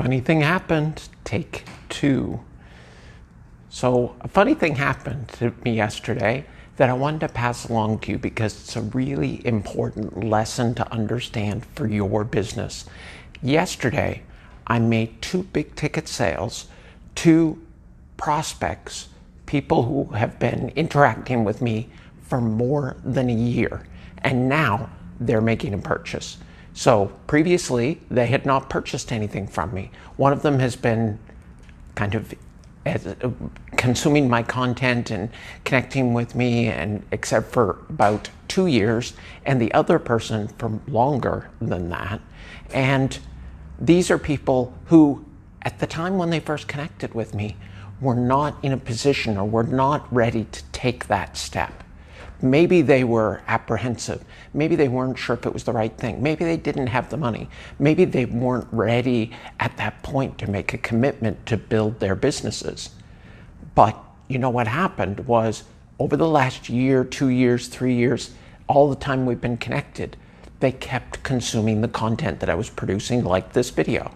Funny thing happened, take two. So a funny thing happened to me yesterday that I wanted to pass along to you because it's a really important lesson to understand for your business. Yesterday, I made 2 big ticket sales to prospects, people who have been interacting with me for more than a year, and now they're making a purchase. So previously, they had not purchased anything from me. One of them has been kind of consuming my content and connecting with me, and except for about 2 years, and the other person for longer than that. And these are people who, at the time when they first connected with me, were not in a position or were not ready to take that step. Maybe they were apprehensive. Maybe they weren't sure if it was the right thing. Maybe they didn't have the money. Maybe they weren't ready at that point to make a commitment to build their businesses. But you know what happened was, over the last year, 2 years, 3 years, all the time we've been connected, they kept consuming the content that I was producing, like this video.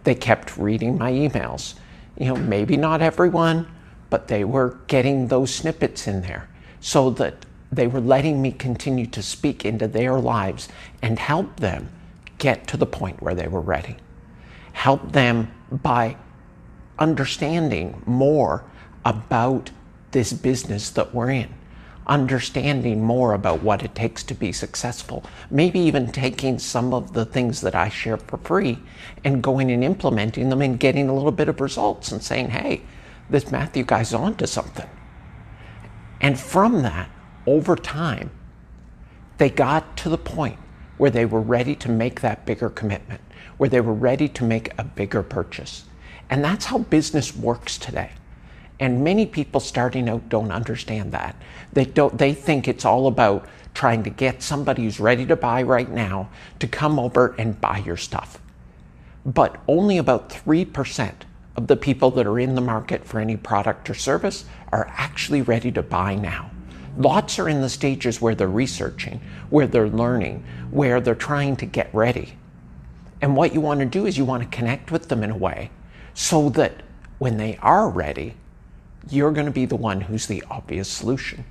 They kept reading my emails. Maybe not everyone, but they were getting those snippets in there, so that they were letting me continue to speak into their lives and help them get to the point where they were ready. Help them by understanding more about this business that we're in, understanding more about what it takes to be successful, maybe even taking some of the things that I share for free and going and implementing them and getting a little bit of results and saying, hey, this Matthew guy's onto something. And from that, over time, they got to the point where they were ready to make that bigger commitment, where they were ready to make a bigger purchase. And that's how business works today. And many people starting out don't understand that. They think it's all about trying to get somebody who's ready to buy right now to come over and buy your stuff. But only about 3% of the people that are in the market for any product or service are actually ready to buy now. Lots are in the stages where they're researching, where they're learning, where they're trying to get ready. And what you want to do is you want to connect with them in a way so that when they are ready, you're going to be the one who's the obvious solution.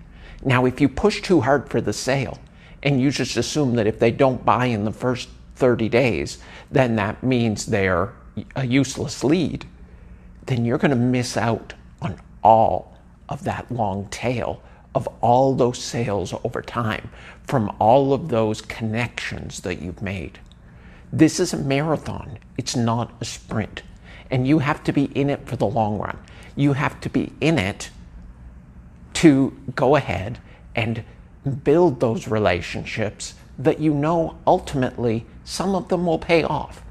Now, if you push too hard for the sale and you just assume that if they don't buy in the first 30 days, then that means they're a useless lead, then you're going to miss out on all of that long tail of all those sales over time from all of those connections that you've made. This is a marathon. It's not a sprint. And you have to be in it for the long run. You have to be in it to go ahead and build those relationships that ultimately some of them will pay off.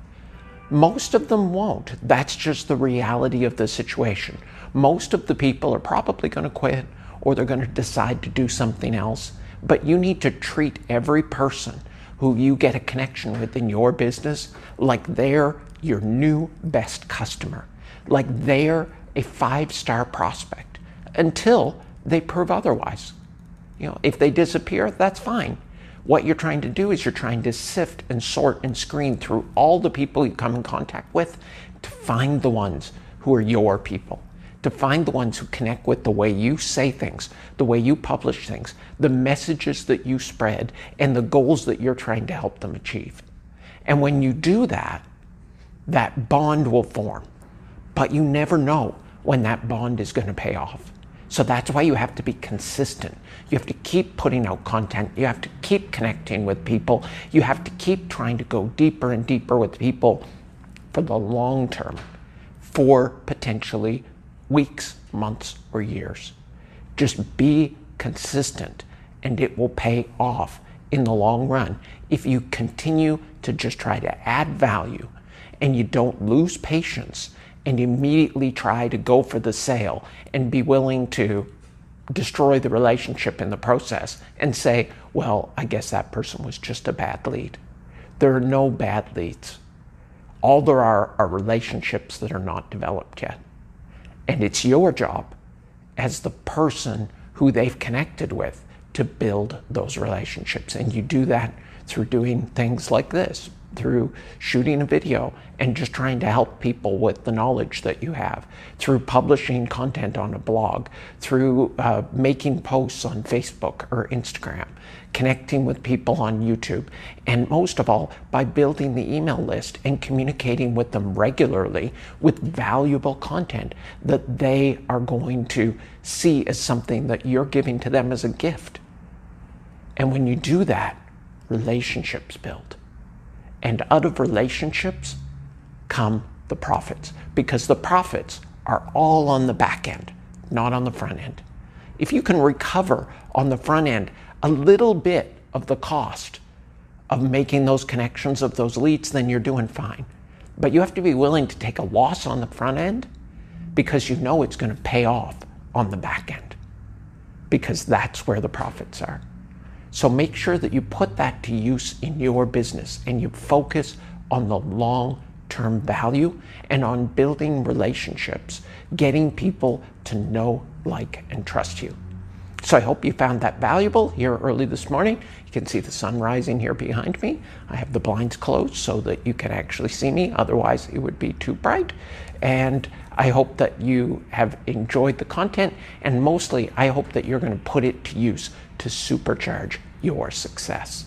Most of them won't. That's just the reality of the situation. Most of the people are probably going to quit, or they're going to decide to do something else. But you need to treat every person who you get a connection with in your business like they're your new best customer, like they're a 5-star prospect, until they prove otherwise. If they disappear, that's fine. What you're trying to do is you're trying to sift and sort and screen through all the people you come in contact with to find the ones who are your people, to find the ones who connect with the way you say things, the way you publish things, the messages that you spread, and the goals that you're trying to help them achieve. And when you do that, that bond will form. But you never know when that bond is going to pay off. So that's why you have to be consistent. You have to keep putting out content. You have to keep connecting with people. You have to keep trying to go deeper and deeper with people for the long term, for potentially weeks, months, or years. Just be consistent, and it will pay off in the long run if you continue to just try to add value and you don't lose patience and immediately try to go for the sale and be willing to destroy the relationship in the process and say, well, I guess that person was just a bad lead. There are no bad leads. All there are relationships that are not developed yet. And it's your job as the person who they've connected with to build those relationships. And you do that through doing things like this, through shooting a video and just trying to help people with the knowledge that you have, through publishing content on a blog, through making posts on Facebook or Instagram, connecting with people on YouTube, and most of all, by building the email list and communicating with them regularly with valuable content that they are going to see as something that you're giving to them as a gift. And when you do that, relationships build. And out of relationships come the profits, because the profits are all on the back end, not on the front end. If you can recover on the front end a little bit of the cost of making those connections of those leads, then you're doing fine. But you have to be willing to take a loss on the front end because you know it's going to pay off on the back end, because that's where the profits are. So make sure that you put that to use in your business and you focus on the long-term value and on building relationships, getting people to know, like, and trust you. So I hope you found that valuable here early this morning. You can see the sun rising here behind me. I have the blinds closed so that you can actually see me. Otherwise, it would be too bright. And I hope that you have enjoyed the content. And mostly, I hope that you're going to put it to use to supercharge your success.